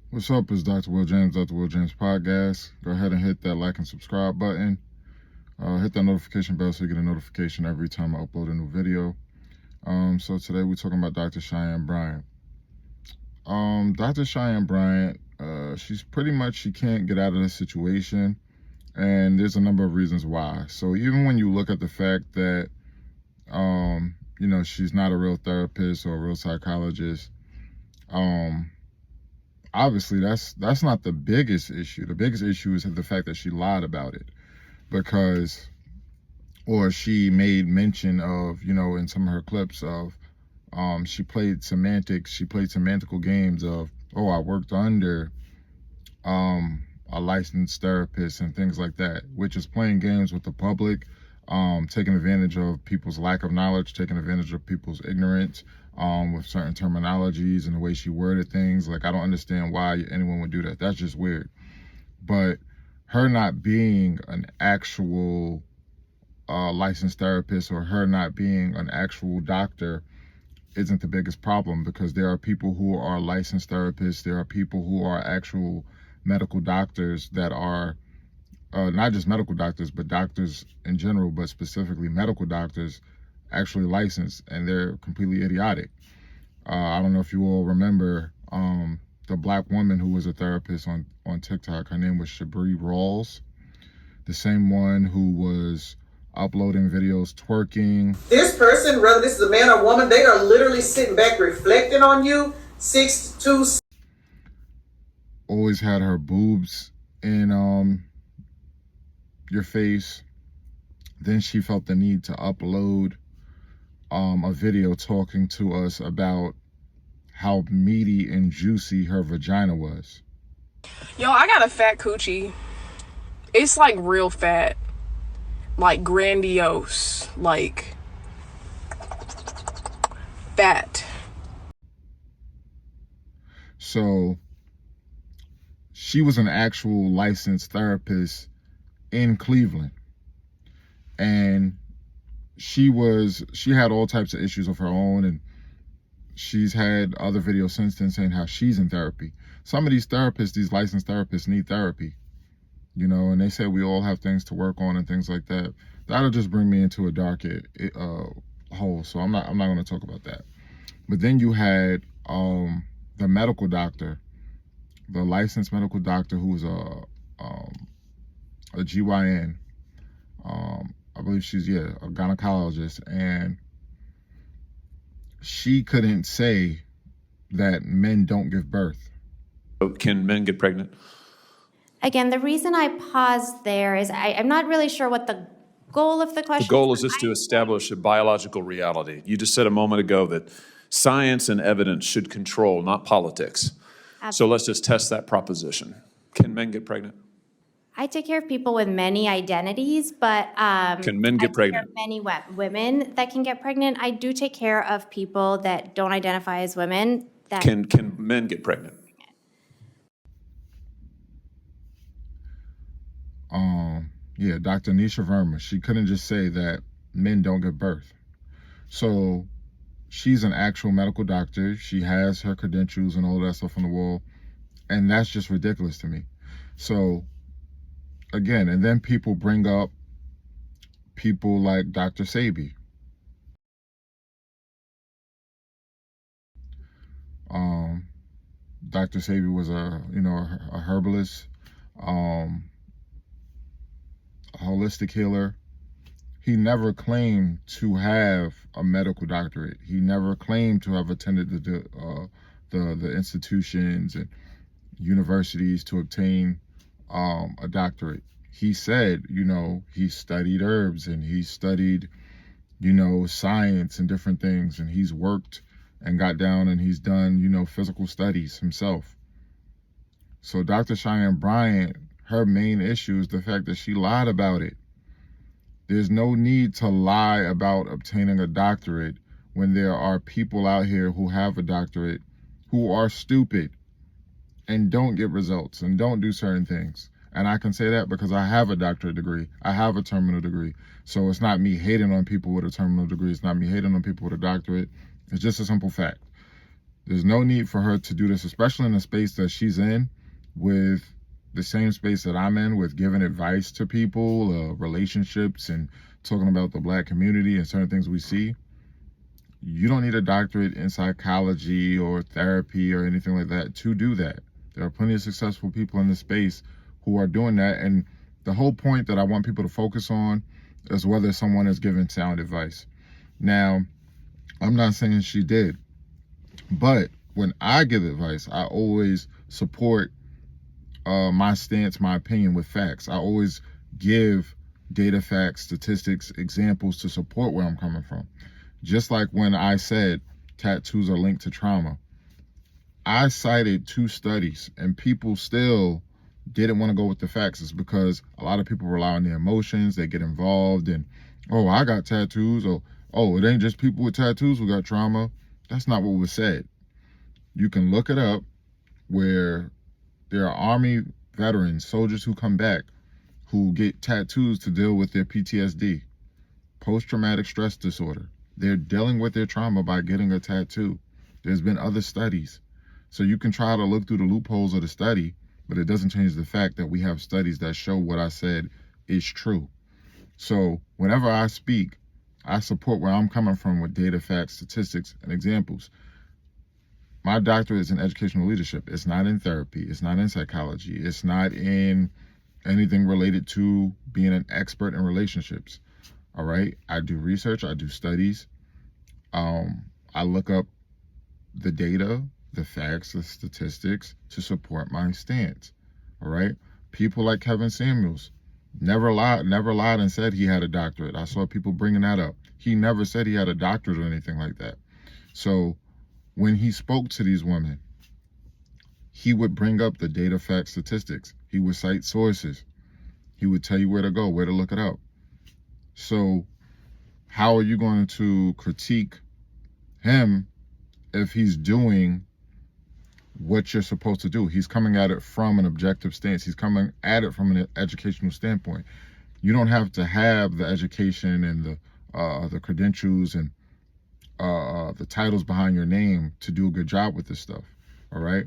What's up? It's Dr. Will James, Dr. Will James Podcast. Go ahead and hit that like and subscribe button. Hit that notification bell so you get a notification every time I upload a new video. So today we're talking about Dr. Cheyenne Bryant. Dr. Cheyenne Bryant, she's pretty much, she can't get out of this situation. And there's a number of reasons why. So even when you look at the fact that, she's not a real therapist or a real psychologist, obviously that's not the biggest issue. The biggest issue is the fact that she lied about it, or she made mention of, in some of her clips of, she played semantical games of, oh, I worked under a licensed therapist and things like that, which is playing games with the public, taking advantage of people's lack of knowledge, taking advantage of people's ignorance, with certain terminologies and the way she worded things. Like, I don't understand why anyone would do that. That's just weird. But her not being an actual licensed therapist, or her not being an actual doctor, isn't the biggest problem, because there are people who are licensed therapists. There are people who are actual medical doctors that are not just medical doctors, but doctors in general, but specifically medical doctors, actually licensed, and they're completely idiotic. I don't know if you all remember the black woman who was a therapist on TikTok. Her name was Shabri Rawls, the same one who was uploading videos twerking. This person, whether this is a man or woman, they are literally sitting back reflecting on you. 6'2". Always had her boobs in your face. Then she felt the need to upload a video talking to us about how meaty and juicy her vagina was. Yo, I got a fat coochie. It's like real fat. Like grandiose. Like fat. So she was an actual licensed therapist in Cleveland. And she had all types of issues of her own, and she's had other videos since then saying how she's in therapy. Some of these therapists, these licensed therapists, need therapy, and they say we all have things to work on and things like that. That'll just bring me into a dark hole, so I'm not going to talk about that. But then you had the medical doctor, the licensed medical doctor, who was a GYN. I believe she's, a gynecologist, and she couldn't say that men don't give birth. Can men get pregnant? Again, the reason I paused there is I'm not really sure what the goal of the question is. The goal is just to establish a biological reality. You just said a moment ago that science and evidence should control, not politics. Absolutely. So let's just test that proposition. Can men get pregnant? I take care of people with many identities, but can men get pregnant? I take care of many women that can get pregnant. I do take care of people that don't identify as women. That can men get pregnant? Dr. Nisha Verma, she couldn't just say that men don't give birth. So she's an actual medical doctor. She has her credentials and all that stuff on the wall, and that's just ridiculous to me. So again, and then people bring up people like Dr. Sebi. Dr. Sebi was a herbalist, a holistic healer. He never claimed to have a medical doctorate. He never claimed to have attended the institutions and universities to obtain a doctorate. He said, he studied herbs, and he studied, science and different things, and he's worked and got down, and he's done, physical studies himself. So Dr. Cheyenne Bryant, her main issue is the fact that she lied about it. There's no need to lie about obtaining a doctorate when there are people out here who have a doctorate who are stupid and don't get results and don't do certain things. And I can say that because I have a doctorate degree. I have a terminal degree. So it's not me hating on people with a terminal degree. It's not me hating on people with a doctorate. It's just a simple fact. There's no need for her to do this, especially in the space that she's in, with the same space that I'm in, with giving advice to people, relationships, and talking about the Black community and certain things we see. You don't need a doctorate in psychology or therapy or anything like that to do that. There are plenty of successful people in this space who are doing that. And the whole point that I want people to focus on is whether someone is giving sound advice. Now, I'm not saying she did, but when I give advice, I always support my stance, my opinion with facts. I always give data, facts, statistics, examples to support where I'm coming from. Just like when I said tattoos are linked to trauma, I cited 2 studies and people still didn't want to go with the facts. It's because a lot of people rely on their emotions. They get involved in, oh, I got tattoos, or, oh, it ain't just people with tattoos who got trauma. That's not what was said. You can look it up where there are Army veterans, soldiers who come back, who get tattoos to deal with their PTSD, post-traumatic stress disorder. They're dealing with their trauma by getting a tattoo. There's been other studies. So you can try to look through the loopholes of the study, but it doesn't change the fact that we have studies that show what I said is true. So whenever I speak, I support where I'm coming from with data, facts, statistics, and examples. My doctorate is in educational leadership. It's not in therapy. It's not in psychology. It's not in anything related to being an expert in relationships. All right. I do research. I do studies. I look up the data, the facts, the statistics to support my stance. All right. People like Kevin Samuels never lied and said he had a doctorate. I saw people bringing that up. He never said he had a doctorate or anything like that. So when he spoke to these women, he would bring up the data, facts, statistics. He would cite sources. He would tell you where to go, where to look it up. So how are you going to critique him if he's doing what you're supposed to do? He's coming at it from an objective stance. He's coming at it from an educational standpoint. You don't have to have the education and the credentials and the titles behind your name to do a good job with this stuff. All right.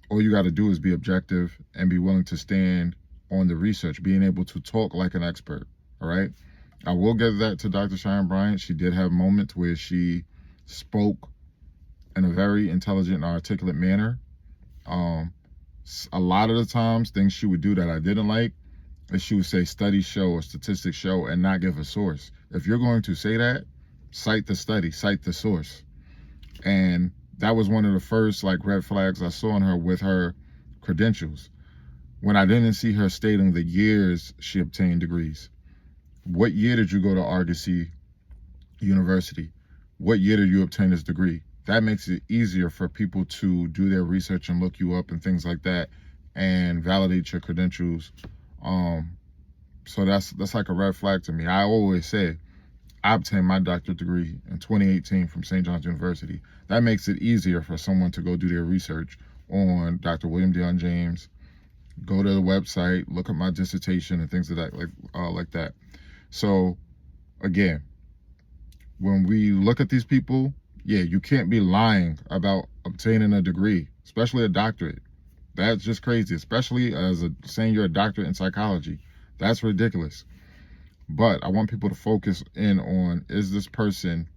All you got to do is be objective and be willing to stand on the research, being able to talk like an expert. All right. I will give that to Dr. Cheyenne Bryant. She did have moments where she spoke in a very intelligent and articulate manner. A lot of the times, things she would do that I didn't like is she would say studies show or statistics show and not give a source. If you're going to say that, cite the study, cite the source. And that was one of the first red flags I saw in her with her credentials. When I didn't see her stating the years she obtained degrees. What year did you go to Argosy University? What year did you obtain this degree? That makes it easier for people to do their research and look you up and things like that and validate your credentials. So that's like a red flag to me. I always say I obtained my doctorate degree in 2018 from St. John's University. That makes it easier for someone to go do their research on Dr. William Dion James, go to the website, look at my dissertation and things like that. So again, when we look at these people, yeah, you can't be lying about obtaining a degree, especially a doctorate. That's just crazy, especially saying you're a doctorate in psychology. That's ridiculous. But I want people to focus in on, is this person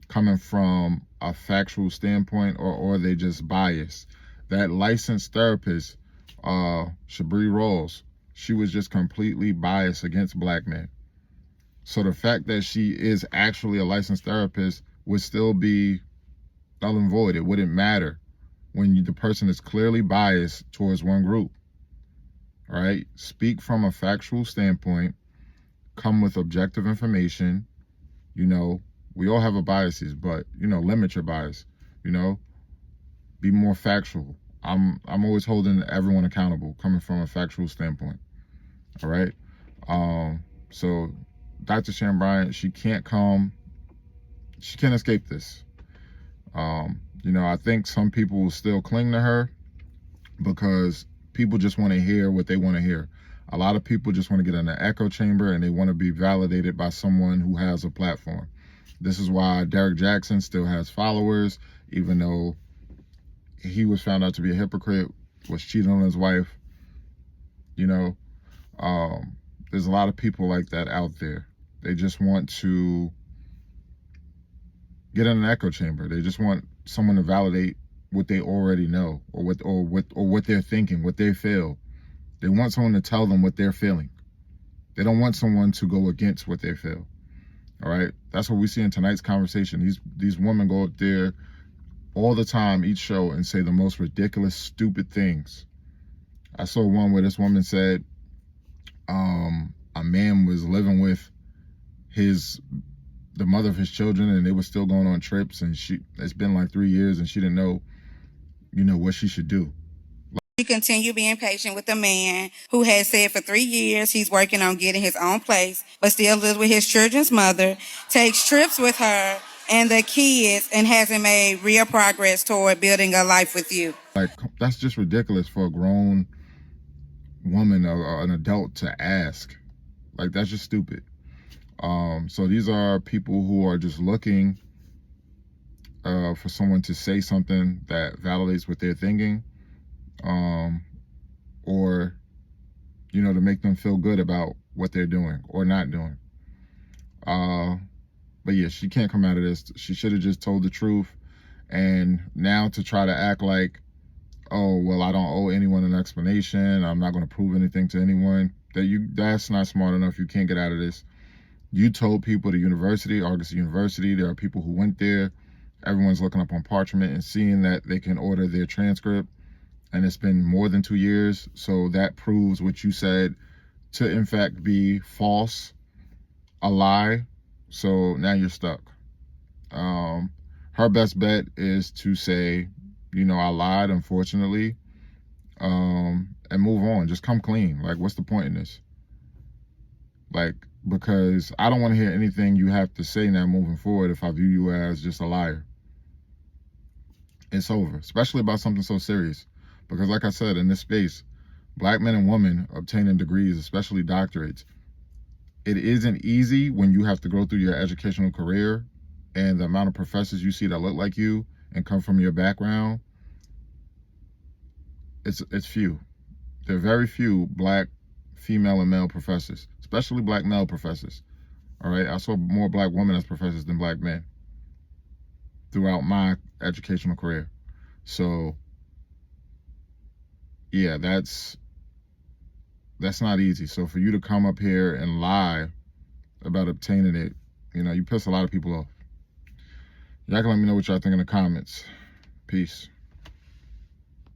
coming from a factual standpoint or are they just biased? That licensed therapist, Shabri Rawls, she was just completely biased against Black men. So the fact that she is actually a licensed therapist would still be null and void. It wouldn't matter when the person is clearly biased towards one group. All right? Speak from a factual standpoint. Come with objective information. We all have our biases, but, limit your bias. Be more factual. I'm always holding everyone accountable, coming from a factual standpoint. All right? So Dr. Cheyenne Bryant, she can't escape this. I think some people will still cling to her because people just want to hear what they want to hear. A lot of people just want to get in the echo chamber and they want to be validated by someone who has a platform. This is why Derek Jackson still has followers. even though he was found out to be a hypocrite, was cheating on his wife. You know, there's a lot of people like that out there. They just want to get in an echo chamber. They just want someone to validate what they already know, or what they're thinking, what they feel. They want someone to tell them what they're feeling. They don't want someone to go against what they feel. All right, that's what we see in tonight's conversation. These women go up there all the time, each show, and say the most ridiculous, stupid things. I saw one where this woman said a man was living with the mother of his children, and they were still going on trips, and it's been like 3 years, and she didn't know, what she should do. You continue being patient with a man who has said for 3 years he's working on getting his own place, but still lives with his children's mother, takes trips with her and the kids, and hasn't made real progress toward building a life with you. Like, that's just ridiculous for a grown woman, or an adult, to ask. Like, that's just stupid. So these are people who are just looking for someone to say something that validates what they're thinking, or to make them feel good about what they're doing or not doing. But yeah, she can't come out of this. She should have just told the truth. And now to try to act like, oh, well, I don't owe anyone an explanation, I'm not going to prove anything to anyone, that's not smart enough. You can't get out of this. You told people, the university, Argosy University, there are people who went there. Everyone's looking up on Parchment and seeing that they can order their transcript, and it's been more than 2 years. So that proves what you said to, in fact, be false, a lie. So now you're stuck. Her best bet is to say, I lied, unfortunately, and move on. Just come clean. Like, what's the point in this? Like, because I don't want to hear anything you have to say now moving forward if I view you as just a liar. It's over, especially about something so serious. Because like I said, in this space, Black men and women obtaining degrees, especially doctorates, it isn't easy when you have to go through your educational career, and the amount of professors you see that look like you and come from your background, it's few. There are very few Black female and male professors, especially Black male professors. All right, I saw more Black women as professors than Black men throughout my educational career. So yeah, that's not easy. So for you to come up here and lie about obtaining it, you piss a lot of people off. Y'all can let me know what y'all think in the comments. Peace.